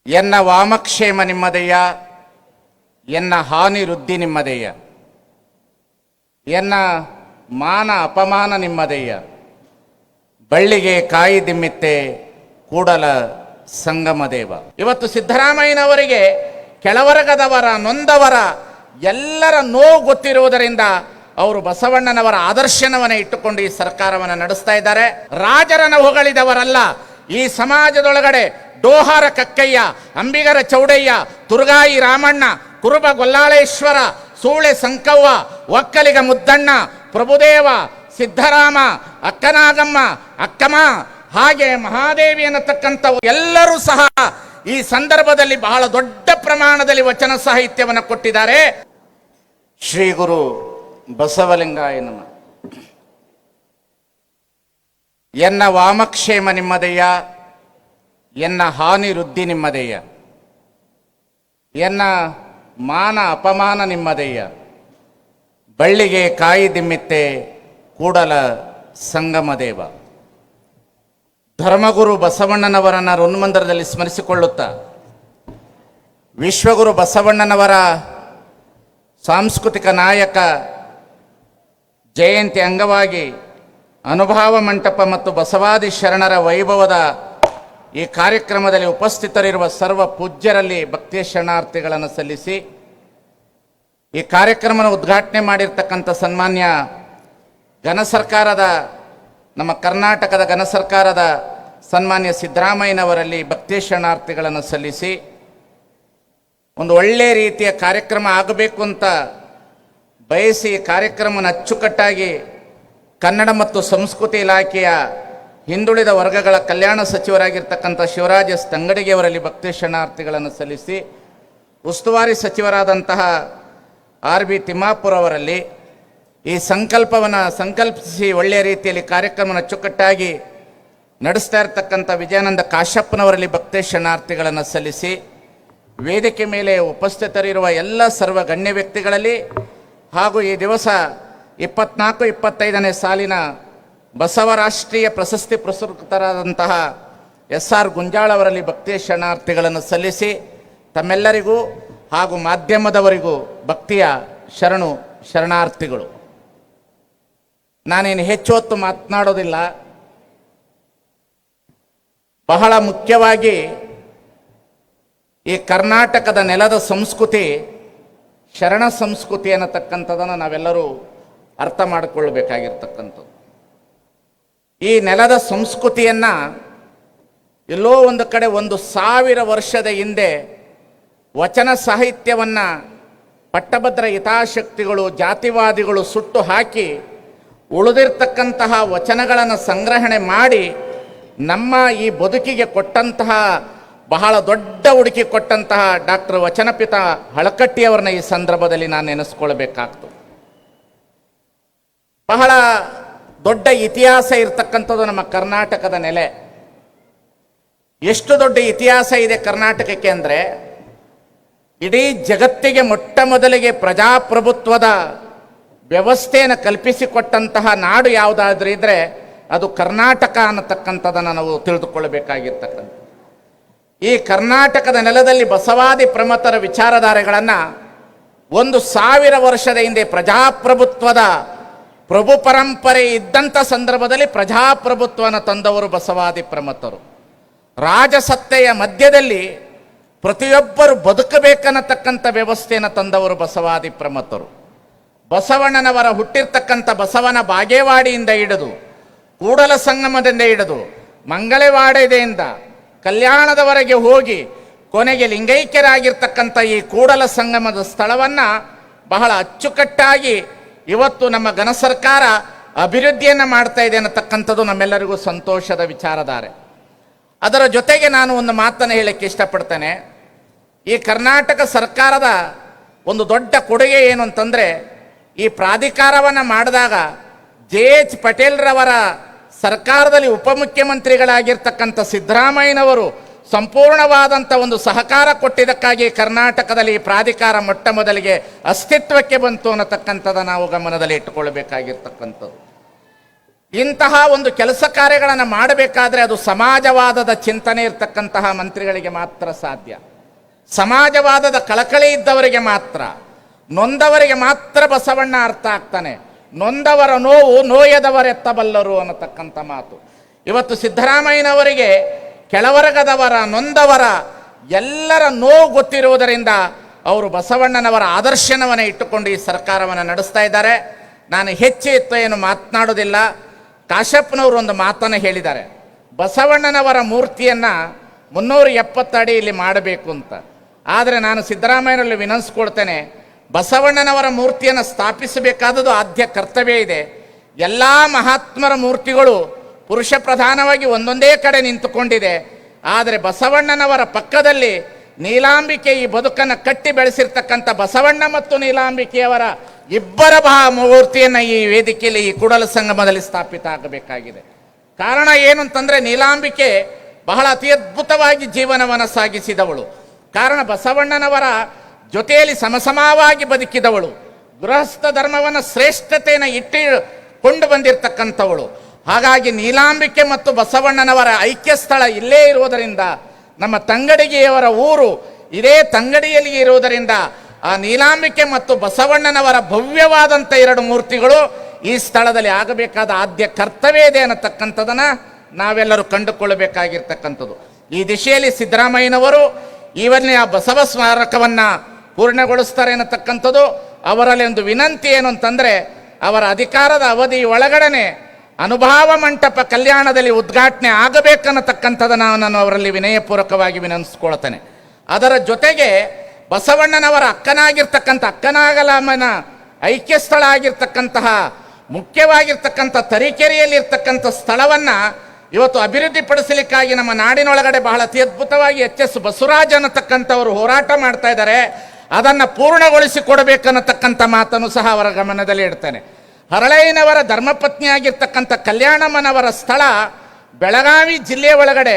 ಎನ್ನ ವಾಮಕ್ಷೇಮ ನಿಮ್ಮದೆಯ, ಎನ್ನ ಹಾನಿ ವೃದ್ಧಿ ನಿಮ್ಮದೆಯ, ಎನ್ನ ಮಾನ ಅಪಮಾನ ನಿಮ್ಮದೆಯ, ಬಳ್ಳಿಗೆ ಕಾಯಿ ದಿಮ್ಮಿತ್ತೆ ಕೂಡಲ ಸಂಗಮದೇವ. ಇವತ್ತು ಸಿದ್ದರಾಮಯ್ಯನವರಿಗೆ ಕೆಳವರ್ಗದವರ ನೊಂದವರ ಎಲ್ಲರ ನೋವು ಗೊತ್ತಿರುವುದರಿಂದ ಅವರು ಬಸವಣ್ಣನವರ ಆದರ್ಶನವನ್ನ ಇಟ್ಟುಕೊಂಡು ಈ ಸರ್ಕಾರವನ್ನು ನಡೆಸ್ತಾ ಇದ್ದಾರೆ. ರಾಜರನ್ನು ಹೊಗಳಿದವರಲ್ಲ. ಈ ಸಮಾಜದೊಳಗಡೆ ಡೋಹಾರ ಕಕ್ಕಯ್ಯ, ಅಂಬಿಗರ ಚೌಡಯ್ಯ, ತುರ್ಗಾಯಿ ರಾಮಣ್ಣ, ಕುರುಬ ಗೊಲ್ಲಾಳೇಶ್ವರ, ಸೂಳೆ ಸಂಕವ್ವ, ಒಕ್ಕಲಿಗ ಮುದ್ದಣ್ಣ, ಪ್ರಭುದೇವ, ಸಿದ್ದರಾಮ, ಅಕ್ಕನಾಗಮ್ಮ, ಅಕ್ಕಮ್ಮ, ಹಾಗೆ ಮಹಾದೇವಿ ಅನ್ನತಕ್ಕಂಥ ಎಲ್ಲರೂ ಸಹ ಈ ಸಂದರ್ಭದಲ್ಲಿ ಬಹಳ ದೊಡ್ಡ ಪ್ರಮಾಣದಲ್ಲಿ ವಚನ ಸಾಹಿತ್ಯವನ್ನು ಕೊಟ್ಟಿದ್ದಾರೆ. ಶ್ರೀ ಗುರು ಬಸವಲಿಂಗಾಯ ನಮಃ. ಎನ್ನ ವಾಮಕ್ಷೇಮ ನಿಮ್ಮದೆಯ, ಎನ್ನ ಹಾನಿ ವೃದ್ಧಿ ನಿಮ್ಮದೆಯ, ಎನ್ನ ಮಾನ ಅಪಮಾನ ನಿಮ್ಮದೆಯ, ಬಳ್ಳಿಗೆ ಕಾಯಿ ದಿಮ್ಮಿತ್ತೆ ಕೂಡಲ ಸಂಗಮದೇವ. ಧರ್ಮಗುರು ಬಸವಣ್ಣನವರನ್ನು ಋನ್ಮಂದಿರದಲ್ಲಿ ಸ್ಮರಿಸಿಕೊಳ್ಳುತ್ತಾ ವಿಶ್ವಗುರು ಬಸವಣ್ಣನವರ ಸಾಂಸ್ಕೃತಿಕ ನಾಯಕ ಜಯಂತಿ ಅಂಗವಾಗಿ ಅನುಭವ ಮಂಟಪ ಮತ್ತು ಬಸವಾದಿ ಶರಣರ ವೈಭವದ ಈ ಕಾರ್ಯಕ್ರಮದಲ್ಲಿ ಉಪಸ್ಥಿತರಿರುವ ಸರ್ವ ಪೂಜ್ಯರಲ್ಲಿ ಭಕ್ತಿಯ ಶರಣಾರ್ಥಿಗಳನ್ನು ಸಲ್ಲಿಸಿ, ಈ ಕಾರ್ಯಕ್ರಮವನ್ನು ಉದ್ಘಾಟನೆ ಮಾಡಿರ್ತಕ್ಕಂಥ ಸನ್ಮಾನ್ಯ ಘನ ಸರ್ಕಾರದ, ನಮ್ಮ ಕರ್ನಾಟಕದ ಘನ ಸರ್ಕಾರದ ಸನ್ಮಾನ್ಯ ಸಿದ್ದರಾಮಯ್ಯನವರಲ್ಲಿ ಭಕ್ತಿಯ ಶರಣಾರ್ಥಿಗಳನ್ನು ಸಲ್ಲಿಸಿ, ಒಂದು ಒಳ್ಳೆಯ ರೀತಿಯ ಕಾರ್ಯಕ್ರಮ ಆಗಬೇಕು ಅಂತ ಬಯಸಿ ಕಾರ್ಯಕ್ರಮವನ್ನು ಅಚ್ಚುಕಟ್ಟಾಗಿ ಕನ್ನಡ ಮತ್ತು ಸಂಸ್ಕೃತಿ ಇಲಾಖೆಯ ಹಿಂದುಳಿದ ವರ್ಗಗಳ ಕಲ್ಯಾಣ ಸಚಿವರಾಗಿರ್ತಕ್ಕಂಥ ಶಿವರಾಜ ಎಸ್ ತಂಗಡಿಗೆ ಅವರಲ್ಲಿ ಭಕ್ತಿ ಶರಣಾರ್ಥಿಗಳನ್ನು ಸಲ್ಲಿಸಿ, ಉಸ್ತುವಾರಿ ಸಚಿವರಾದಂತಹ ಆರ್ ಬಿ ತಿಮ್ಮಾಪುರ್ ಅವರಲ್ಲಿ ಈ ಸಂಕಲ್ಪವನ್ನು ಸಂಕಲ್ಪಿಸಿ ಒಳ್ಳೆಯ ರೀತಿಯಲ್ಲಿ ಕಾರ್ಯಕ್ರಮವನ್ನು ಅಚ್ಚುಕಟ್ಟಾಗಿ ನಡೆಸ್ತಾ ಇರತಕ್ಕಂಥ ವಿಜಯಾನಂದ ಕಾಶ್ಯಪ್ಪನವರಲ್ಲಿ ಭಕ್ತಿ ಶರಣಾರ್ಥಿಗಳನ್ನು ಸಲ್ಲಿಸಿ, ವೇದಿಕೆ ಮೇಲೆ ಉಪಸ್ಥಿತರಿರುವ ಎಲ್ಲ ಸರ್ವ ಗಣ್ಯ ವ್ಯಕ್ತಿಗಳಲ್ಲಿ ಹಾಗೂ ಈ ದಿವಸ 24-25ನೇ ಸಾಲಿನ ಬಸವ ರಾಷ್ಟ್ರೀಯ ಪ್ರಶಸ್ತಿ ಪುರಸ್ಕೃತರಾದಂತಹ SR ಗುಂಜಾಳ ಅವರಲ್ಲಿ ಭಕ್ತಿಯ ಶರಣಾರ್ಥಿಗಳನ್ನು ಸಲ್ಲಿಸಿ, ತಮ್ಮೆಲ್ಲರಿಗೂ ಹಾಗೂ ಮಾಧ್ಯಮದವರಿಗೂ ಭಕ್ತಿಯ ಶರಣಾರ್ಥಿಗಳು. ನಾನೇನು ಹೆಚ್ಚು ಹೊತ್ತು ಮಾತನಾಡೋದಿಲ್ಲ. ಬಹಳ ಮುಖ್ಯವಾಗಿ ಈ ಕರ್ನಾಟಕದ ನೆಲದ ಸಂಸ್ಕೃತಿ ಶರಣ ಸಂಸ್ಕೃತಿ ಅನ್ನತಕ್ಕಂಥದ್ದನ್ನು ನಾವೆಲ್ಲರೂ ಅರ್ಥ ಮಾಡಿಕೊಳ್ಳಬೇಕಾಗಿರ್ತಕ್ಕಂಥದ್ದು. ಈ ನೆಲದ ಸಂಸ್ಕೃತಿಯನ್ನು ಎಲ್ಲೋ ಒಂದು ಕಡೆ 1000 ವರ್ಷದ ಹಿಂದೆ ವಚನ ಸಾಹಿತ್ಯವನ್ನು ಪಟ್ಟಭದ್ರ ಹಿತಾಸಕ್ತಿಗಳು, ಜಾತಿವಾದಿಗಳು ಸುಟ್ಟು ಹಾಕಿ ಉಳಿದಿರ್ತಕ್ಕಂತಹ ವಚನಗಳನ್ನು ಸಂಗ್ರಹಣೆ ಮಾಡಿ ನಮ್ಮ ಈ ಬದುಕಿಗೆ ಕೊಟ್ಟಂತಹ, ಬಹಳ ದೊಡ್ಡ ಹುಡುಕಿ ಕೊಟ್ಟಂತಹ ಡಾಕ್ಟರ್ ವಚನಪಿತ ಹಳಕಟ್ಟಿಯವರನ್ನ ಈ ಸಂದರ್ಭದಲ್ಲಿ ನಾನು ನೆನೆಸ್ಕೊಳ್ಬೇಕಾಗ್ತದೆ. ಬಹಳ ದೊಡ್ಡ ಇತಿಹಾಸ ಇರತಕ್ಕಂಥದ್ದು ನಮ್ಮ ಕರ್ನಾಟಕದ ನೆಲೆ. ಎಷ್ಟು ದೊಡ್ಡ ಇತಿಹಾಸ ಇದೆ ಕರ್ನಾಟಕಕ್ಕೆ ಅಂದರೆ, ಇಡೀ ಜಗತ್ತಿಗೆ ಮೊಟ್ಟ ಮೊದಲಿಗೆ ಪ್ರಜಾಪ್ರಭುತ್ವದ ವ್ಯವಸ್ಥೆಯನ್ನು ಕಲ್ಪಿಸಿಕೊಟ್ಟಂತಹ ನಾಡು ಯಾವುದಾದ್ರೂ ಇದ್ದರೆ ಅದು ಕರ್ನಾಟಕ ಅನ್ನತಕ್ಕಂಥದ್ದನ್ನು ನಾವು ತಿಳಿದುಕೊಳ್ಳಬೇಕಾಗಿರ್ತಕ್ಕಂಥ. ಈ ಕರ್ನಾಟಕದ ನೆಲದಲ್ಲಿ ಬಸವಾದಿ ಪ್ರಮಥರ ವಿಚಾರಧಾರೆಗಳನ್ನು 1000 ವರ್ಷದ ಹಿಂದೆ ಪ್ರಜಾಪ್ರಭುತ್ವದ ಪ್ರಭು ಪರಂಪರೆ ಇದ್ದಂಥ ಸಂದರ್ಭದಲ್ಲಿ ಪ್ರಜಾಪ್ರಭುತ್ವನ ತಂದವರು ಬಸವಾದಿ ಪ್ರಮಥರು. ರಾಜಸತ್ತೆಯ ಮಧ್ಯದಲ್ಲಿ ಪ್ರತಿಯೊಬ್ಬರು ಬದುಕಬೇಕನ್ನತಕ್ಕಂಥ ವ್ಯವಸ್ಥೆಯನ್ನು ತಂದವರು ಬಸವಾದಿ ಪ್ರಮಥರು. ಬಸವಣ್ಣನವರ ಹುಟ್ಟಿರ್ತಕ್ಕಂಥ ಬಸವನ ಬಾಗೇವಾಡಿಯಿಂದ ಹಿಡಿದು, ಕೂಡಲ ಸಂಗಮದಿಂದ ಹಿಡಿದು, ಮಂಗಳವಾಡೆಯಿಂದ ಕಲ್ಯಾಣದವರೆಗೆ ಹೋಗಿ ಕೊನೆಗೆ ಲಿಂಗೈಕ್ಯರಾಗಿರ್ತಕ್ಕಂಥ ಈ ಕೂಡಲ ಸಂಗಮದ ಸ್ಥಳವನ್ನು ಬಹಳ ಅಚ್ಚುಕಟ್ಟಾಗಿ ಇವತ್ತು ನಮ್ಮ ಘನ ಸರ್ಕಾರ ಅಭಿವೃದ್ಧಿಯನ್ನು ಮಾಡ್ತಾ ಇದೆ ಅನ್ನತಕ್ಕಂಥದ್ದು ನಮ್ಮೆಲ್ಲರಿಗೂ ಸಂತೋಷದ ವಿಚಾರಧಾರೆ. ಅದರ ಜೊತೆಗೆ ನಾನು ಒಂದು ಮಾತನ್ನು ಹೇಳಕ್ಕೆ ಇಷ್ಟಪಡ್ತೇನೆ. ಈ ಕರ್ನಾಟಕ ಸರ್ಕಾರದ ಒಂದು ದೊಡ್ಡ ಕೊಡುಗೆ ಏನು ಅಂತಂದರೆ, ಈ ಪ್ರಾಧಿಕಾರವನ್ನು ಮಾಡಿದಾಗ JH ಪಟೇಲ್ರವರ ಸರ್ಕಾರದಲ್ಲಿ ಉಪಮುಖ್ಯಮಂತ್ರಿಗಳಾಗಿರ್ತಕ್ಕಂಥ ಸಿದ್ದರಾಮಯ್ಯನವರು ಸಂಪೂರ್ಣವಾದಂಥ ಒಂದು ಸಹಕಾರ ಕೊಟ್ಟಿದ್ದಕ್ಕಾಗಿ ಕರ್ನಾಟಕದಲ್ಲಿ ಈ ಪ್ರಾಧಿಕಾರ ಮೊಟ್ಟ ಮೊದಲಿಗೆ ಅಸ್ತಿತ್ವಕ್ಕೆ ಬಂತು ಅನ್ನತಕ್ಕಂಥದ್ದು ನಾವು ಗಮನದಲ್ಲಿ ಇಟ್ಟುಕೊಳ್ಬೇಕಾಗಿರ್ತಕ್ಕಂಥದ್ದು. ಇಂತಹ ಒಂದು ಕೆಲಸ ಕಾರ್ಯಗಳನ್ನು ಮಾಡಬೇಕಾದ್ರೆ ಅದು ಸಮಾಜವಾದದ ಚಿಂತನೆ ಇರ್ತಕ್ಕಂತಹ ಮಂತ್ರಿಗಳಿಗೆ ಮಾತ್ರ ಸಾಧ್ಯ. ಸಮಾಜವಾದದ ಕಳಕಳಿ ಇದ್ದವರಿಗೆ ಮಾತ್ರ, ನೊಂದವರಿಗೆ ಮಾತ್ರ ಬಸವಣ್ಣ ಅರ್ಥ ಆಗ್ತಾನೆ. ನೊಂದವರ ನೋವು ನೋಯದವರೆತ್ತಬಲ್ಲರು ಅನ್ನತಕ್ಕಂಥ ಮಾತು. ಇವತ್ತು ಸಿದ್ದರಾಮಯ್ಯನವರಿಗೆ ಕೆಳವರ್ಗದವರ, ನೊಂದವರ ಎಲ್ಲರ ನೋವು ಗೊತ್ತಿರುವುದರಿಂದ ಅವರು ಬಸವಣ್ಣನವರ ಆದರ್ಶನವನ್ನು ಇಟ್ಟುಕೊಂಡು ಈ ಸರ್ಕಾರವನ್ನು ನಡೆಸ್ತಾ ಇದ್ದಾರೆ. ನಾನು ಹೆಚ್ಚು ಏನು ಮಾತನಾಡೋದಿಲ್ಲ. ಕಾಶಪ್ಪನವರು ಒಂದು ಮಾತನ್ನು ಹೇಳಿದ್ದಾರೆ, ಬಸವಣ್ಣನವರ ಮೂರ್ತಿಯನ್ನು 370 ಅಡಿ ಇಲ್ಲಿ ಮಾಡಬೇಕು ಅಂತ. ಆದರೆ ನಾನು ಸಿದ್ದರಾಮಯ್ಯನಲ್ಲಿ ವಿನಂತಿಸ್ಕೊಳ್ತೇನೆ, ಬಸವಣ್ಣನವರ ಮೂರ್ತಿಯನ್ನು ಸ್ಥಾಪಿಸಬೇಕಾದದ್ದು ಆದ್ಯ ಕರ್ತವ್ಯ ಇದೆ. ಎಲ್ಲ ಮಹಾತ್ಮರ ಮೂರ್ತಿಗಳು ಪುರುಷ ಪ್ರಧಾನವಾಗಿ ಒಂದೊಂದೇ ಕಡೆ ನಿಂತುಕೊಂಡಿದೆ. ಆದರೆ ಬಸವಣ್ಣನವರ ಪಕ್ಕದಲ್ಲಿ ನೀಲಾಂಬಿಕೆ ಈ ಬದುಕನ್ನು ಕಟ್ಟಿ ಬೆಳೆಸಿರ್ತಕ್ಕಂಥ ಬಸವಣ್ಣ ಮತ್ತು ನೀಲಾಂಬಿಕೆಯವರ ಇಬ್ಬರ ಮೂರ್ತಿಯನ್ನು ಈ ವೇದಿಕೆಯಲ್ಲಿ, ಈ ಕೂಡಲ ಸಂಗಮದಲ್ಲಿ ಸ್ಥಾಪಿತ ಆಗಬೇಕಾಗಿದೆ. ಕಾರಣ ಏನು ಅಂತಂದರೆ, ನೀಲಾಂಬಿಕೆ ಬಹಳ ಅತಿ ಅದ್ಭುತವಾಗಿ ಜೀವನವನ್ನು ಸಾಗಿಸಿದವಳು. ಕಾರಣ ಬಸವಣ್ಣನವರ ಜೊತೆಯಲ್ಲಿ ಸಮಸಮವಾಗಿ ಬದುಕಿದವಳು, ಗೃಹಸ್ಥ ಧರ್ಮವನ್ನು ಶ್ರೇಷ್ಠತೆಯನ್ನು ಇಟ್ಟುಕೊಂಡು ಬಂದಿರತಕ್ಕಂಥವಳು. ಹಾಗಾಗಿ ನೀಲಾಂಬಿಕೆ ಮತ್ತು ಬಸವಣ್ಣನವರ ಐಕ್ಯ ಸ್ಥಳ ಇಲ್ಲೇ ಇರುವುದರಿಂದ, ನಮ್ಮ ತಂಗಡಿಗೆಯವರ ಊರು ಇದೇ ತಂಗಡಿಯಲ್ಲಿ ಇರುವುದರಿಂದ, ಆ ನೀಲಾಂಬಿಕೆ ಮತ್ತು ಬಸವಣ್ಣನವರ ಭವ್ಯವಾದಂಥ 2 ಮೂರ್ತಿಗಳು ಈ ಸ್ಥಳದಲ್ಲಿ ಆಗಬೇಕಾದ ಆದ್ಯ ಕರ್ತವ್ಯ ಇದೆ ಅನ್ನತಕ್ಕಂಥದನ್ನು ನಾವೆಲ್ಲರೂ ಕಂಡುಕೊಳ್ಳಬೇಕಾಗಿರ್ತಕ್ಕಂಥದ್ದು. ಈ ದಿಶೆಯಲ್ಲಿ ಸಿದ್ದರಾಮಯ್ಯನವರು ಇವನ್ನೇ ಆ ಬಸವ ಸ್ಮಾರಕವನ್ನು ಪೂರ್ಣಗೊಳಿಸ್ತಾರೆ ಅನ್ನತಕ್ಕಂಥದ್ದು. ಅವರಲ್ಲಿ ಒಂದು ವಿನಂತಿ ಏನು ಅಂತಂದರೆ, ಅವರ ಅಧಿಕಾರದ ಅವಧಿ ಒಳಗಡೆ ಅನುಭಾವ ಮಂಟಪ ಕಲ್ಯಾಣದಲ್ಲಿ ಉದ್ಘಾಟನೆ ಆಗಬೇಕನ್ನತಕ್ಕಂಥದ್ದನ್ನು ನಾನು ಅವರಲ್ಲಿ ವಿನಯಪೂರ್ವಕವಾಗಿ ವಿನಂತಿಸ್ಕೊಳ್ತೇನೆ. ಅದರ ಜೊತೆಗೆ ಬಸವಣ್ಣನವರ ಅಕ್ಕನಾಗಿರ್ತಕ್ಕಂಥ ಅಕ್ಕನಾಗಲಮ್ಮನ ಐಕ್ಯ ಸ್ಥಳ ಆಗಿರ್ತಕ್ಕಂತಹ ಮುಖ್ಯವಾಗಿರ್ತಕ್ಕಂಥ ತರೀಕೆರೆಯಲ್ಲಿರ್ತಕ್ಕಂಥ ಸ್ಥಳವನ್ನು ಇವತ್ತು ಅಭಿವೃದ್ಧಿಪಡಿಸಲಿಕ್ಕಾಗಿ ನಮ್ಮ ನಾಡಿನೊಳಗಡೆ ಬಹಳ ಅತಿ ಅದ್ಭುತವಾಗಿ HS ಬಸವರಾಜ್ ಅನ್ನತಕ್ಕಂಥವರು ಹೋರಾಟ ಮಾಡ್ತಾ ಇದ್ದಾರೆ. ಅದನ್ನು ಪೂರ್ಣಗೊಳಿಸಿಕೊಡಬೇಕನ್ನತಕ್ಕಂಥ ಮಾತನ್ನು ಸಹ ಅವರ ಗಮನದಲ್ಲಿ ಇಡ್ತೇನೆ. ಹರಳಯ್ಯನವರ ಧರ್ಮಪತ್ನಿಯಾಗಿರ್ತಕ್ಕಂಥ ಕಲ್ಯಾಣಮ್ಮನವರ ಸ್ಥಳ ಬೆಳಗಾವಿ ಜಿಲ್ಲೆಯ ಒಳಗಡೆ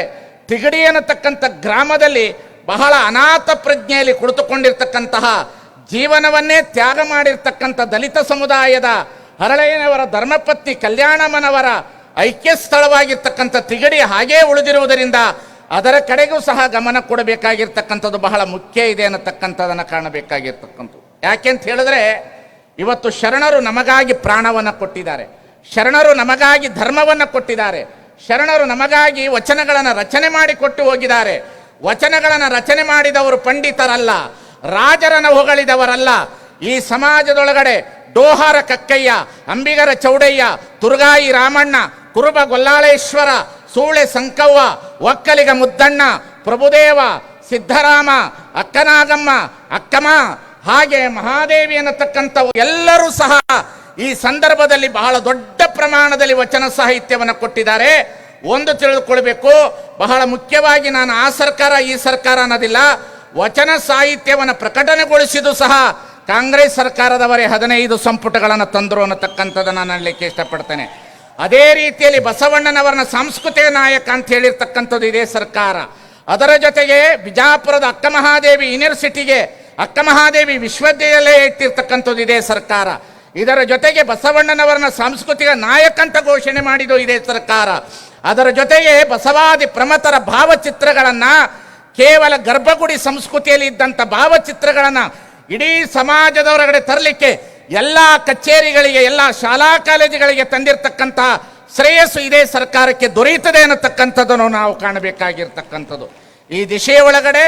ತಿಗಡಿ ಅನ್ನತಕ್ಕಂಥ ಗ್ರಾಮದಲ್ಲಿ ಬಹಳ ಅನಾಥ ಪ್ರಜ್ಞೆಯಲ್ಲಿ ಕುಳಿತುಕೊಂಡಿರ್ತಕ್ಕಂತಹ, ಜೀವನವನ್ನೇ ತ್ಯಾಗ ಮಾಡಿರ್ತಕ್ಕಂಥ ದಲಿತ ಸಮುದಾಯದ ಹರಳಯ್ಯನವರ ಧರ್ಮಪತ್ನಿ ಕಲ್ಯಾಣಮ್ಮನವರ ಐಕ್ಯ ಸ್ಥಳವಾಗಿರ್ತಕ್ಕಂಥ ತಿಗಡಿ ಹಾಗೇ ಉಳಿದಿರುವುದರಿಂದ ಅದರ ಕಡೆಗೂ ಸಹ ಗಮನ ಕೊಡಬೇಕಾಗಿರ್ತಕ್ಕಂಥದ್ದು ಬಹಳ ಮುಖ್ಯ ಇದೆ ಅನ್ನತಕ್ಕಂಥದ್ದನ್ನು ಕಾಣಬೇಕಾಗಿರ್ತಕ್ಕಂಥದ್ದು. ಯಾಕೆಂತ ಹೇಳಿದ್ರೆ, ಇವತ್ತು ಶರಣರು ನಮಗಾಗಿ ಪ್ರಾಣವನ್ನು ಕೊಟ್ಟಿದ್ದಾರೆ, ಶರಣರು ನಮಗಾಗಿ ಧರ್ಮವನ್ನು ಕೊಟ್ಟಿದ್ದಾರೆ, ಶರಣರು ನಮಗಾಗಿ ವಚನಗಳನ್ನು ರಚನೆ ಮಾಡಿಕೊಟ್ಟು ಹೋಗಿದ್ದಾರೆ. ವಚನಗಳನ್ನು ರಚನೆ ಮಾಡಿದವರು ಪಂಡಿತರಲ್ಲ, ರಾಜರನ್ನು ಹೊಗಳಿದವರಲ್ಲ. ಈ ಸಮಾಜದೊಳಗಡೆ ಡೋಹಾರ ಕಕ್ಕಯ್ಯ, ಅಂಬಿಗರ ಚೌಡಯ್ಯ, ತುರ್ಗಾಯಿ ರಾಮಣ್ಣ, ಕುರುಬ ಗೊಲ್ಲಾಳೇಶ್ವರ, ಸೂಳೆ ಸಂಕವ್ವ, ಒಕ್ಕಲಿಗ ಮುದ್ದಣ್ಣ, ಪ್ರಭುದೇವ, ಸಿದ್ದರಾಮ, ಅಕ್ಕನಾಗಮ್ಮ, ಅಕ್ಕಮ್ಮ, ಹಾಗೆ ಮಹಾದೇವಿ ಅನ್ನತಕ್ಕಂಥವು ಎಲ್ಲರೂ ಸಹ ಈ ಸಂದರ್ಭದಲ್ಲಿ ಬಹಳ ದೊಡ್ಡ ಪ್ರಮಾಣದಲ್ಲಿ ವಚನ ಸಾಹಿತ್ಯವನ್ನು ಕೊಟ್ಟಿದ್ದಾರೆ. ಒಂದು ತಿಳಿದುಕೊಳ್ಬೇಕು, ಬಹಳ ಮುಖ್ಯವಾಗಿ ನಾನು ಆ ಸರ್ಕಾರ ಈ ಸರ್ಕಾರ ಅನ್ನೋದಿಲ್ಲ, ವಚನ ಸಾಹಿತ್ಯವನ್ನು ಪ್ರಕಟಣೆಗೊಳಿಸಿದ್ದು ಸಹ ಕಾಂಗ್ರೆಸ್ ಸರ್ಕಾರದವರೇ 15 ಸಂಪುಟಗಳನ್ನು ತಂದರು ಅನ್ನತಕ್ಕಂಥದ್ದನ್ನು ನಾನು ಹೇಳಲಿಕ್ಕೆ ಇಷ್ಟಪಡ್ತೇನೆ. ಅದೇ ರೀತಿಯಲ್ಲಿ ಬಸವಣ್ಣನವರನ್ನ ಸಾಂಸ್ಕೃತಿಕ ನಾಯಕ ಅಂತ ಹೇಳಿರ್ತಕ್ಕಂಥದ್ದು ಇದೇ ಸರ್ಕಾರ. ಅದರ ಜೊತೆಗೆ ಬಿಜಾಪುರದ ಅಕ್ಕಮಹಾದೇವಿ ಯೂನಿವರ್ಸಿಟಿಗೆ ಅಕ್ಕಮಹಾದೇವಿ ವಿಶ್ವವಿದ್ಯಾಲಯ ಇಟ್ಟಿರ್ತಕ್ಕಂಥದ್ದು ಇದೇ ಸರ್ಕಾರ. ಇದರ ಜೊತೆಗೆ ಬಸವಣ್ಣನವರನ್ನ ಸಾಂಸ್ಕೃತಿಕ ನಾಯಕ ಅಂತ ಘೋಷಣೆ ಮಾಡಿದ್ದು ಇದೇ ಸರ್ಕಾರ. ಅದರ ಜೊತೆಗೆ ಬಸವಾದಿ ಪ್ರಮಥರ ಭಾವಚಿತ್ರಗಳನ್ನು, ಕೇವಲ ಗರ್ಭಗುಡಿ ಸಂಸ್ಕೃತಿಯಲ್ಲಿ ಇದ್ದಂಥ ಭಾವಚಿತ್ರಗಳನ್ನು ಇಡೀ ಸಮಾಜದವರಗಡೆ ತರಲಿಕ್ಕೆ ಎಲ್ಲ ಕಚೇರಿಗಳಿಗೆ, ಎಲ್ಲ ಶಾಲಾ ಕಾಲೇಜುಗಳಿಗೆ ತಂದಿರತಕ್ಕಂಥ ಶ್ರೇಯಸ್ಸು ಇದೇ ಸರ್ಕಾರಕ್ಕೆ ದೊರೆಯುತ್ತದೆ ಅನ್ನತಕ್ಕಂಥದ್ದನ್ನು ನಾವು ಕಾಣಬೇಕಾಗಿರ್ತಕ್ಕಂಥದ್ದು. ಈ ದಿಶೆಯ ಒಳಗಡೆ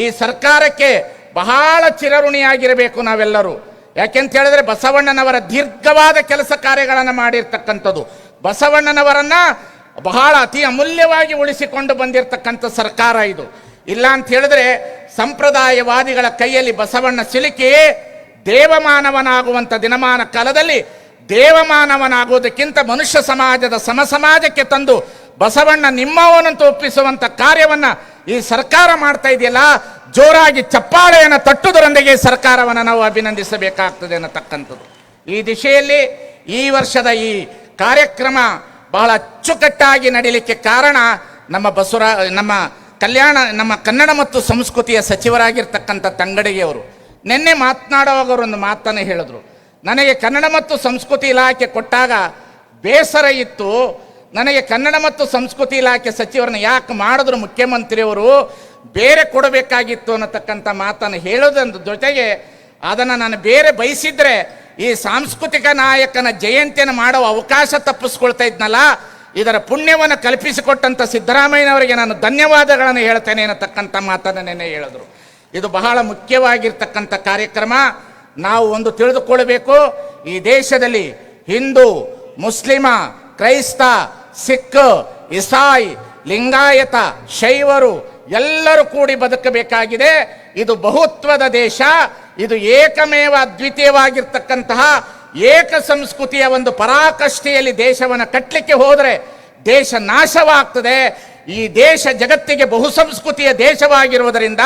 ಈ ಸರ್ಕಾರಕ್ಕೆ ಬಹಳ ಚಿರಋಣಿಯಾಗಿರಬೇಕು ನಾವೆಲ್ಲರೂ. ಯಾಕೆಂತ ಹೇಳಿದ್ರೆ, ಬಸವಣ್ಣನವರ ದೀರ್ಘವಾದ ಕೆಲಸ ಕಾರ್ಯಗಳನ್ನು ಮಾಡಿರ್ತಕ್ಕಂಥದ್ದು, ಬಸವಣ್ಣನವರನ್ನ ಬಹಳ ಅತಿ ಅಮೂಲ್ಯವಾಗಿ ಉಳಿಸಿಕೊಂಡು ಬಂದಿರತಕ್ಕಂಥ ಸರ್ಕಾರ ಇದು. ಇಲ್ಲ ಅಂತ ಹೇಳಿದ್ರೆ, ಸಂಪ್ರದಾಯವಾದಿಗಳ ಕೈಯಲ್ಲಿ ಬಸವಣ್ಣ ಸಿಲುಕಿ ದೇವಮಾನವನಾಗುವಂಥ ದಿನಮಾನ ಕಾಲದಲ್ಲಿ ದೇವಮಾನವನಾಗುವುದಕ್ಕಿಂತ ಮನುಷ್ಯ ಸಮಾಜದ ಸಮಾಜಕ್ಕೆ ತಂದು ಬಸವಣ್ಣ ನಿಮ್ಮವನಂತ ಒಪ್ಪಿಸುವಂಥ ಕಾರ್ಯವನ್ನು ಈ ಸರ್ಕಾರ ಮಾಡ್ತಾ ಇದೆಯಲ್ಲ, ಜೋರಾಗಿ ಚಪ್ಪಾಳೆಯನ್ನು ತಟ್ಟುವುದರೊಂದಿಗೆ ಸರ್ಕಾರವನ್ನು ನಾವು ಅಭಿನಂದಿಸಬೇಕಾಗ್ತದೆ ಅನ್ನತಕ್ಕಂಥದ್ದು. ಈ ದಿಶೆಯಲ್ಲಿ ಈ ವರ್ಷದ ಈ ಕಾರ್ಯಕ್ರಮ ಬಹಳ ಅಚ್ಚುಕಟ್ಟಾಗಿ ನಡೀಲಿಕ್ಕೆ ಕಾರಣ ನಮ್ಮ ಕನ್ನಡ ಮತ್ತು ಸಂಸ್ಕೃತಿಯ ಸಚಿವರಾಗಿರ್ತಕ್ಕಂಥ ತಂಗಡಿಗೆಯವರು. ನಿನ್ನೆ ಮಾತನಾಡುವಾಗ ಒಂದು ಮಾತನ್ನು ಹೇಳಿದ್ರು, ನನಗೆ ಕನ್ನಡ ಮತ್ತು ಸಂಸ್ಕೃತಿ ಇಲಾಖೆ ಕೊಟ್ಟಾಗ ಬೇಸರ ಇತ್ತು. ನನಗೆ ಕನ್ನಡ ಮತ್ತು ಸಂಸ್ಕೃತಿ ಇಲಾಖೆ ಸಚಿವರನ್ನ ಯಾಕೆ ಮಾಡಿದ್ರು ಮುಖ್ಯಮಂತ್ರಿಯವರು, ಬೇರೆ ಕೊಡಬೇಕಾಗಿತ್ತು ಅನ್ನತಕ್ಕಂಥ ಮಾತನ್ನು ಹೇಳೋದ್ರ ಜೊತೆಗೆ ಅದನ್ನು ನಾನು ಬೇರೆ ಬಯಸಿದ್ರೆ ಈ ಸಾಂಸ್ಕೃತಿಕ ನಾಯಕನ ಜಯಂತಿಯನ್ನು ಮಾಡುವ ಅವಕಾಶ ತಪ್ಪಿಸ್ಕೊಳ್ತಾ ಇದ್ನಲ್ಲ, ಇದರ ಪುಣ್ಯವನ್ನು ಕಲ್ಪಿಸಿಕೊಟ್ಟಂಥ ಸಿದ್ದರಾಮಯ್ಯನವರಿಗೆ ನಾನು ಧನ್ಯವಾದಗಳನ್ನು ಹೇಳ್ತೇನೆ ಅನ್ನತಕ್ಕಂಥ ಮಾತನ್ನು ನೆನ್ನೆ ಹೇಳಿದ್ರು. ಇದು ಬಹಳ ಮುಖ್ಯವಾಗಿರ್ತಕ್ಕಂಥ ಕಾರ್ಯಕ್ರಮ. ನಾವು ಒಂದು ತಿಳಿದುಕೊಳ್ಳಬೇಕು, ಈ ದೇಶದಲ್ಲಿ ಹಿಂದೂ, ಮುಸ್ಲಿಮ, ಕ್ರೈಸ್ತ, ಸಿಖ್, ಇಸಾಯಿ, ಲಿಂಗಾಯತ, ಶೈವರು ಎಲ್ಲರೂ ಕೂಡಿ ಬದುಕಬೇಕಾಗಿದೆ. ಇದು ಬಹುತ್ವದ ದೇಶ. ಇದು ಏಕಮೇವ ಅದ್ವಿತೀಯವಾಗಿರ್ತಕ್ಕಂತಹ ಏಕ ಸಂಸ್ಕೃತಿಯ ಒಂದು ಪರಾಕಾಷ್ಠೆಯಲ್ಲಿ ದೇಶವನ್ನು ಕಟ್ಟಲಿಕ್ಕೆ ಹೋದರೆ ದೇಶ ನಾಶವಾಗ್ತದೆ. ಈ ದೇಶ ಜಗತ್ತಿಗೆ ಬಹುಸಂಸ್ಕೃತಿಯ ದೇಶವಾಗಿರುವುದರಿಂದ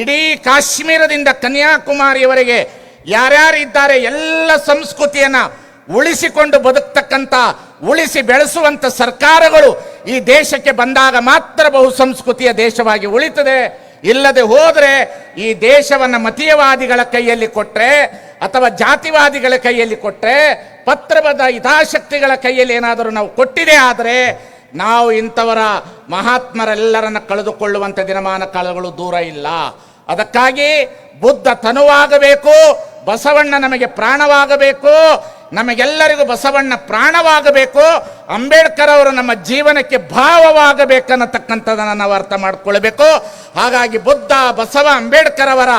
ಇಡೀ ಕಾಶ್ಮೀರದಿಂದ ಕನ್ಯಾಕುಮಾರಿಯವರೆಗೆ ಯಾರ್ಯಾರಿದ್ದಾರೆ ಎಲ್ಲ ಸಂಸ್ಕೃತಿಯನ್ನು ಉಳಿಸಿಕೊಂಡು ಬದುಕ್ತಕ್ಕಂಥ, ಉಳಿಸಿ ಬೆಳೆಸುವಂಥ ಸರ್ಕಾರಗಳು ಈ ದೇಶಕ್ಕೆ ಬಂದಾಗ ಮಾತ್ರ ಬಹುಸಂಸ್ಕೃತಿಯ ದೇಶವಾಗಿ ಉಳಿತದೆ. ಇಲ್ಲದೆ ಹೋದರೆ ಈ ದೇಶವನ್ನು ಮತೀಯವಾದಿಗಳ ಕೈಯಲ್ಲಿ ಕೊಟ್ಟರೆ ಅಥವಾ ಜಾತಿವಾದಿಗಳ ಕೈಯಲ್ಲಿ ಕೊಟ್ಟರೆ, ಪತ್ರಬದ್ಧ ಹಿತಾಸಕ್ತಿಗಳ ಕೈಯಲ್ಲಿ ಏನಾದರೂ ನಾವು ಕೊಟ್ಟಿದೆ ಆದರೆ ನಾವು ಇಂಥವರ ಮಹಾತ್ಮರೆಲ್ಲರನ್ನ ಕಳೆದುಕೊಳ್ಳುವಂಥ ದಿನಮಾನ ಕಾಲಗಳು ದೂರ ಇಲ್ಲ. ಅದಕ್ಕಾಗಿ ಬುದ್ಧ ತನುವಾಗಬೇಕು, ಬಸವಣ್ಣ ನಮಗೆ ಪ್ರಾಣವಾಗಬೇಕು, ನಮಗೆಲ್ಲರಿಗೂ ಬಸವಣ್ಣ ಪ್ರಾಣವಾಗಬೇಕು, ಅಂಬೇಡ್ಕರ್ ಅವರು ನಮ್ಮ ಜೀವನಕ್ಕೆ ಭಾವವಾಗಬೇಕನ್ನತಕ್ಕಂಥದ್ದನ್ನು ನಾವು ಅರ್ಥ ಮಾಡಿಕೊಳ್ಬೇಕು. ಹಾಗಾಗಿ ಬುದ್ಧ, ಬಸವ, ಅಂಬೇಡ್ಕರ್ ಅವರ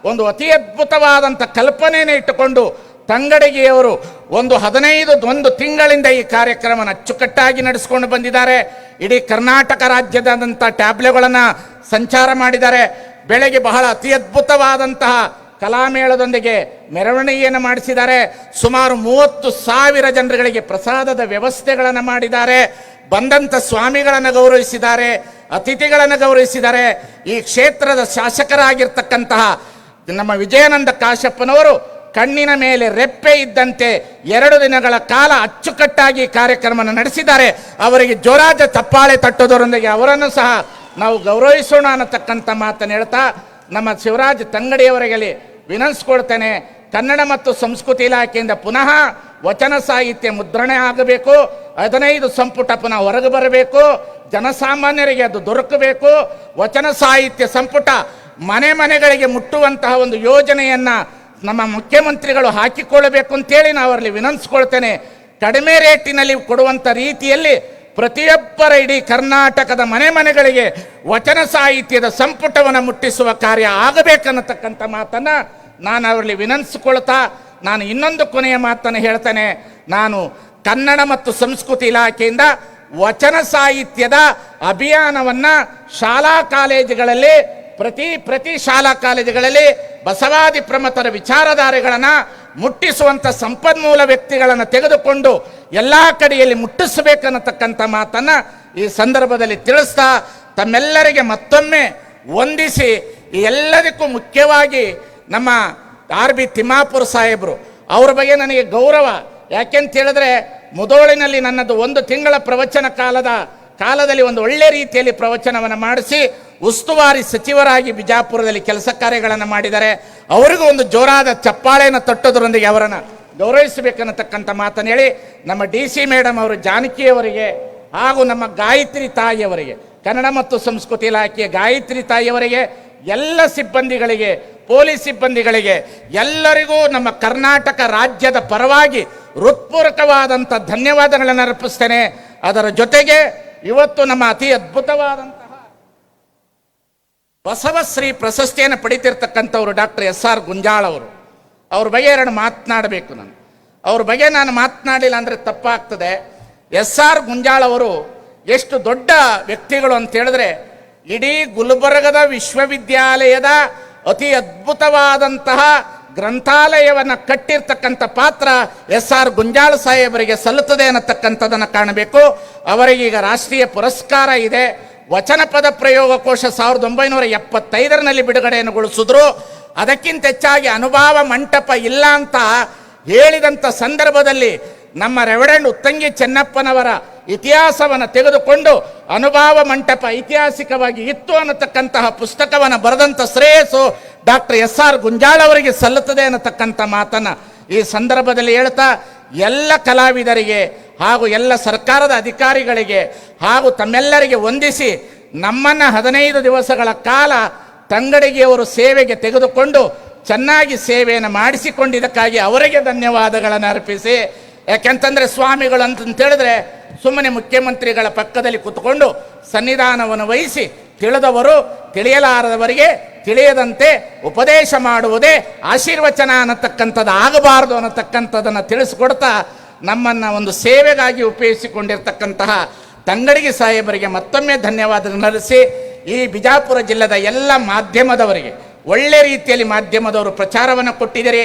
ಒಂದು ಅತಿ ಅದ್ಭುತವಾದಂಥ ಕಲ್ಪನೆಯನ್ನು ಇಟ್ಟುಕೊಂಡು ತಂಗಡಗಿಯವರು ಒಂದು ತಿಂಗಳಿಂದ ಈ ಕಾರ್ಯಕ್ರಮವನ್ನು ಅಚ್ಚುಕಟ್ಟಾಗಿ ನಡೆಸಿಕೊಂಡು ಬಂದಿದ್ದಾರೆ. ಇಡೀ ಕರ್ನಾಟಕ ರಾಜ್ಯದಾದಂಥ ಟ್ಯಾಬ್ಲೆಗಳನ್ನು ಸಂಚಾರ ಮಾಡಿದ್ದಾರೆ. ಬೆಳಗ್ಗೆ ಬಹಳ ಅತಿ ಅದ್ಭುತವಾದಂತಹ ಕಲಾಮೇಳದೊಂದಿಗೆ ಮೆರವಣಿಗೆಯನ್ನು ಮಾಡಿಸಿದ್ದಾರೆ. ಸುಮಾರು 30,000 ಜನರುಗಳಿಗೆ ಪ್ರಸಾದದ ವ್ಯವಸ್ಥೆಗಳನ್ನು ಮಾಡಿದ್ದಾರೆ. ಬಂದಂಥ ಸ್ವಾಮಿಗಳನ್ನು ಗೌರವಿಸಿದ್ದಾರೆ, ಅತಿಥಿಗಳನ್ನು ಗೌರವಿಸಿದ್ದಾರೆ. ಈ ಕ್ಷೇತ್ರದ ಶಾಸಕರಾಗಿರ್ತಕ್ಕಂತಹ ನಮ್ಮ ವಿಜಯಾನಂದ ಕಾಶಪ್ಪನವರು ಕಣ್ಣಿನ ಮೇಲೆ ರೆಪ್ಪೆ ಇದ್ದಂತೆ 2 ದಿನಗಳ ಕಾಲ ಅಚ್ಚುಕಟ್ಟಾಗಿ ಕಾರ್ಯಕ್ರಮ ನಡೆಸಿದ್ದಾರೆ. ಅವರಿಗೆ ಜೋರಾದ ಚಪ್ಪಾಳೆ ತಟ್ಟೋದರೊಂದಿಗೆ ಅವರನ್ನು ಸಹ ನಾವು ಗೌರವಿಸೋಣ ಅನ್ನತಕ್ಕಂಥ ಮಾತನ್ನು ಹೇಳ್ತಾ, ನಮ್ಮ ಶಿವರಾಜ್ ತಂಗಡಿಯವರಿಗೆ ವಿನಂತಿಸ್ಕೊಳ್ತೇನೆ, ಕನ್ನಡ ಮತ್ತು ಸಂಸ್ಕೃತಿ ಇಲಾಖೆಯಿಂದ ಪುನಃ ವಚನ ಸಾಹಿತ್ಯ ಮುದ್ರಣೆ ಆಗಬೇಕು. 15 ಸಂಪುಟ ಪುನಃ ಹೊರಗೆ ಬರಬೇಕು. ಜನಸಾಮಾನ್ಯರಿಗೆ ಅದು ದೊರಕಬೇಕು. ವಚನ ಸಾಹಿತ್ಯ ಸಂಪುಟ ಮನೆ ಮನೆಗಳಿಗೆ ಮುಟ್ಟುವಂತಹ ಒಂದು ಯೋಜನೆಯನ್ನು ನಮ್ಮ ಮುಖ್ಯಮಂತ್ರಿಗಳು ಹಾಕಿಕೊಳ್ಳಬೇಕು ಅಂತೇಳಿ ನಾವು ಅವರಲ್ಲಿ ವಿನಂತಿಸ್ಕೊಳ್ತೇನೆ. ಕಡಿಮೆ ರೇಟಿನಲ್ಲಿ ಕೊಡುವಂಥ ರೀತಿಯಲ್ಲಿ ಪ್ರತಿಯೊಬ್ಬರ ಇಡೀ ಕರ್ನಾಟಕದ ಮನೆ ಮನೆಗಳಿಗೆ ವಚನ ಸಾಹಿತ್ಯದ ಸಂಪುಟವನ್ನು ಮುಟ್ಟಿಸುವ ಕಾರ್ಯ ಆಗಬೇಕನ್ನತಕ್ಕಂಥ ಮಾತನ್ನು ನಾನು ಅವರಲ್ಲಿ ವಿನಂತಿಸಿಕೊಳ್ತಾ, ನಾನು ಇನ್ನೊಂದು ಕೊನೆಯ ಮಾತನ್ನು ಹೇಳ್ತೇನೆ. ನಾನು ಕನ್ನಡ ಮತ್ತು ಸಂಸ್ಕೃತಿ ಇಲಾಖೆಯಿಂದ ವಚನ ಸಾಹಿತ್ಯದ ಅಭಿಯಾನವನ್ನು ಶಾಲಾ ಕಾಲೇಜುಗಳಲ್ಲಿ ಪ್ರತಿ ಶಾಲಾ ಕಾಲೇಜುಗಳಲ್ಲಿ ಬಸವಾದಿ ಪ್ರಮಥರ ವಿಚಾರಧಾರೆಗಳನ್ನು ಮುಟ್ಟಿಸುವಂಥ ಸಂಪನ್ಮೂಲ ವ್ಯಕ್ತಿಗಳನ್ನು ತೆಗೆದುಕೊಂಡು ಎಲ್ಲ ಕಡೆಯಲ್ಲಿ ಮುಟ್ಟಿಸಬೇಕನ್ನತಕ್ಕಂಥ ಮಾತನ್ನು ಈ ಸಂದರ್ಭದಲ್ಲಿ ತಿಳಿಸ್ತಾ, ತಮ್ಮೆಲ್ಲರಿಗೆ ಮತ್ತೊಮ್ಮೆ ವಂದಿಸಿ, ಎಲ್ಲದಕ್ಕೂ ಮುಖ್ಯವಾಗಿ ನಮ್ಮ RB ತಿಮ್ಮಾಪುರ ಸಾಹೇಬರು ಅವ್ರ ಬಗ್ಗೆ ನನಗೆ ಗೌರವ. ಯಾಕೆಂತ ಹೇಳಿದ್ರೆ ಮುದೋಳಿನಲ್ಲಿ ನನ್ನದು 1 ತಿಂಗಳ ಪ್ರವಚನ ಕಾಲದಲ್ಲಿ ಒಂದು ಒಳ್ಳೆ ರೀತಿಯಲ್ಲಿ ಪ್ರವಚನವನ್ನು ಮಾಡಿಸಿ ಉಸ್ತುವಾರಿ ಸಚಿವರಾಗಿ ಬಿಜಾಪುರದಲ್ಲಿ ಕೆಲಸ ಕಾರ್ಯಗಳನ್ನು ಮಾಡಿದ್ದಾರೆ. ಅವರಿಗೂ ಒಂದು ಜೋರಾದ ಚಪ್ಪಾಳೆಯನ್ನು ತಟ್ಟೋದರೊಂದಿಗೆ ಅವರನ್ನು ಗೌರವಿಸಬೇಕನ್ನತಕ್ಕಂಥ ಮಾತನ್ನು ಹೇಳಿ, ನಮ್ಮ DC ಮೇಡಮ್ ಅವರು ಜಾನಕಿಯವರಿಗೆ ಹಾಗೂ ನಮ್ಮ ಗಾಯತ್ರಿ ತಾಯಿಯವರಿಗೆ, ಕನ್ನಡ ಮತ್ತು ಸಂಸ್ಕೃತಿ ಇಲಾಖೆಯ ಗಾಯತ್ರಿ ತಾಯಿಯವರಿಗೆ, ಎಲ್ಲ ಸಿಬ್ಬಂದಿಗಳಿಗೆ, ಪೊಲೀಸ್ ಸಿಬ್ಬಂದಿಗಳಿಗೆ ಎಲ್ಲರಿಗೂ ನಮ್ಮ ಕರ್ನಾಟಕ ರಾಜ್ಯದ ಪರವಾಗಿ ಹೃತ್ಪೂರ್ವಕವಾದಂಥ ಧನ್ಯವಾದಗಳನ್ನು ಅರ್ಪಿಸ್ತೇನೆ. ಅದರ ಜೊತೆಗೆ ಇವತ್ತು ನಮ್ಮ ಅತಿ ಅದ್ಭುತವಾದಂತಹ ಬಸವಶ್ರೀ ಪ್ರಶಸ್ತಿಯನ್ನು ಪಡಿತಿರ್ತಕ್ಕಂಥವ್ರು ಡಾಕ್ಟರ್ SR ಗುಂಜಾಳ್ ಅವರು. ಅವ್ರ ಬಗ್ಗೆ 2 ಮಾತನಾಡಬೇಕು. ಅವ್ರ ಬಗ್ಗೆ ನಾನು ಮಾತನಾಡಿಲ್ಲ ಅಂದರೆ ತಪ್ಪಾಗ್ತದೆ. SR ಗುಂಜಾಳ್ ಅವರು ಎಷ್ಟು ದೊಡ್ಡ ವ್ಯಕ್ತಿಗಳು ಅಂತ ಹೇಳಿದ್ರೆ, ಇಡೀ ಗುಲ್ಬರ್ಗದ ವಿಶ್ವವಿದ್ಯಾಲಯದ ಅತಿ ಅದ್ಭುತವಾದಂತಹ ಗ್ರಂಥಾಲಯವನ್ನು ಕಟ್ಟಿರ್ತಕ್ಕಂಥ ಪಾತ್ರ SR ಗುಂಜಾಳ್ ಸಾಹೇಬರಿಗೆ ಸಲ್ಲುತ್ತದೆ ಅನ್ನತಕ್ಕಂಥದ್ದನ್ನು ಕಾಣಬೇಕು. ಅವರಿಗೆ ಈಗ ರಾಷ್ಟ್ರೀಯ ಪುರಸ್ಕಾರ ಇದೆ. ವಚನ ಪದ ಪ್ರಯೋಗಕೋಶ 1975ರಲ್ಲಿ ಬಿಡುಗಡೆಯನ್ನುಗೊಳಿಸಿದ್ರು. ಅದಕ್ಕಿಂತ ಹೆಚ್ಚಾಗಿ ಅನುಭವ ಮಂಟಪ ಇಲ್ಲ ಅಂತ ಹೇಳಿದಂಥ ಸಂದರ್ಭದಲ್ಲಿ ನಮ್ಮ ರೆವರೆಂಡ್ ಉತ್ತಂಗಿ ಚೆನ್ನಪ್ಪನವರ ಇತಿಹಾಸವನ್ನು ತೆಗೆದುಕೊಂಡು ಅನುಭವ ಮಂಟಪ ಐತಿಹಾಸಿಕವಾಗಿ ಇತ್ತು ಅನ್ನತಕ್ಕಂತಹ ಪುಸ್ತಕವನ್ನು ಬರೆದಂಥ ಶ್ರೇಯಸ್ಸು ಡಾಕ್ಟರ್ SR ಗುಂಜಾಳ್ ಅವರಿಗೆ ಸಲ್ಲುತ್ತದೆ ಅನ್ನತಕ್ಕಂಥ ಮಾತನ್ನು ಈ ಸಂದರ್ಭದಲ್ಲಿ ಹೇಳ್ತಾ, ಎಲ್ಲ ಕಲಾವಿದರಿಗೆ ಹಾಗೂ ಎಲ್ಲ ಸರ್ಕಾರದ ಅಧಿಕಾರಿಗಳಿಗೆ ಹಾಗೂ ತಮ್ಮೆಲ್ಲರಿಗೆ ವಂದಿಸಿ ನಮ್ಮನ್ನು 15 ದಿವಸಗಳ ಕಾಲ ತಂಗಡಗಿಯವರು ಸೇವೆಗೆ ತೆಗೆದುಕೊಂಡು ಚೆನ್ನಾಗಿ ಸೇವೆಯನ್ನು ಮಾಡಿಸಿಕೊಂಡಿದ್ದಕ್ಕಾಗಿ ಅವರಿಗೆ ಧನ್ಯವಾದಗಳನ್ನು ಅರ್ಪಿಸಿ, ಯಾಕೆಂತಂದರೆ ಸ್ವಾಮಿಗಳು ಅಂತಂತೇಳಿದ್ರೆ ಸುಮ್ಮನೆ ಮುಖ್ಯಮಂತ್ರಿಗಳ ಪಕ್ಕದಲ್ಲಿ ಕೂತ್ಕೊಂಡು ಸನ್ನಿಧಾನವನ್ನು ವಹಿಸಿ ತಿಳಿದವರು ತಿಳಿಯಲಾರದವರಿಗೆ ತಿಳಿಯದಂತೆ ಉಪದೇಶ ಮಾಡುವುದೇ ಆಶೀರ್ವಚನ ಅನ್ನತಕ್ಕಂಥದ್ದು ಆಗಬಾರದು ಅನ್ನತಕ್ಕಂಥದ್ದನ್ನು ತಿಳಿಸ್ಕೊಡ್ತಾ ನಮ್ಮನ್ನು ಒಂದು ಸೇವೆಗಾಗಿ ಉಪಯೋಗಿಸಿಕೊಂಡಿರ್ತಕ್ಕಂತಹ ತಂಗಡಗಿ ಸಾಹೇಬರಿಗೆ ಮತ್ತೊಮ್ಮೆ ಧನ್ಯವಾದಗಳನ್ನು ಅರ್ಪಿಸಿ, ಈ ಬಿಜಾಪುರ ಜಿಲ್ಲೆದ ಎಲ್ಲ ಮಾಧ್ಯಮದವರಿಗೆ ಒಳ್ಳೆ ರೀತಿಯಲ್ಲಿ ಮಾಧ್ಯಮದವರು ಪ್ರಚಾರವನ್ನು ಕೊಟ್ಟಿದ್ದೀರಿ,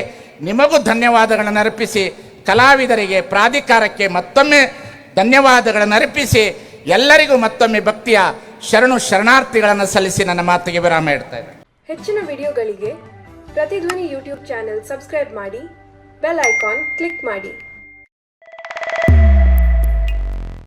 ನಿಮಗೂ ಧನ್ಯವಾದಗಳನ್ನು ಅರ್ಪಿಸಿ, ಕಲಾವಿದರಿಗೆ ಪ್ರಾಧಿಕಾರಕ್ಕೆ ಮತ್ತೊಮ್ಮೆ ಧನ್ಯವಾದಗಳನ್ನು ಅರ್ಪಿಸಿ ಎಲ್ಲರಿಗೂ ಮತ್ತೊಮ್ಮೆ ಭಕ್ತಿಯ ಶರಣಾರ್ಥಿಗಳನ್ನು ಸಲ್ಲಿಸಿ ನನ್ನ ಮಾತಿಗೆ ವಿರಾಮ ಇಡ್ತಾ ಇದ್ದೇನೆ. ಹೆಚ್ಚಿನ ವಿಡಿಯೋಗಳಿಗೆ ಪ್ರತಿಧ್ವನಿ ಯೂಟ್ಯೂಬ್ ಚಾನೆಲ್ ಸಬ್ಸ್ಕ್ರೈಬ್ ಮಾಡಿ, ಬೆಲ್ ಐಕಾನ್ ಕ್ಲಿಕ್ ಮಾಡಿ.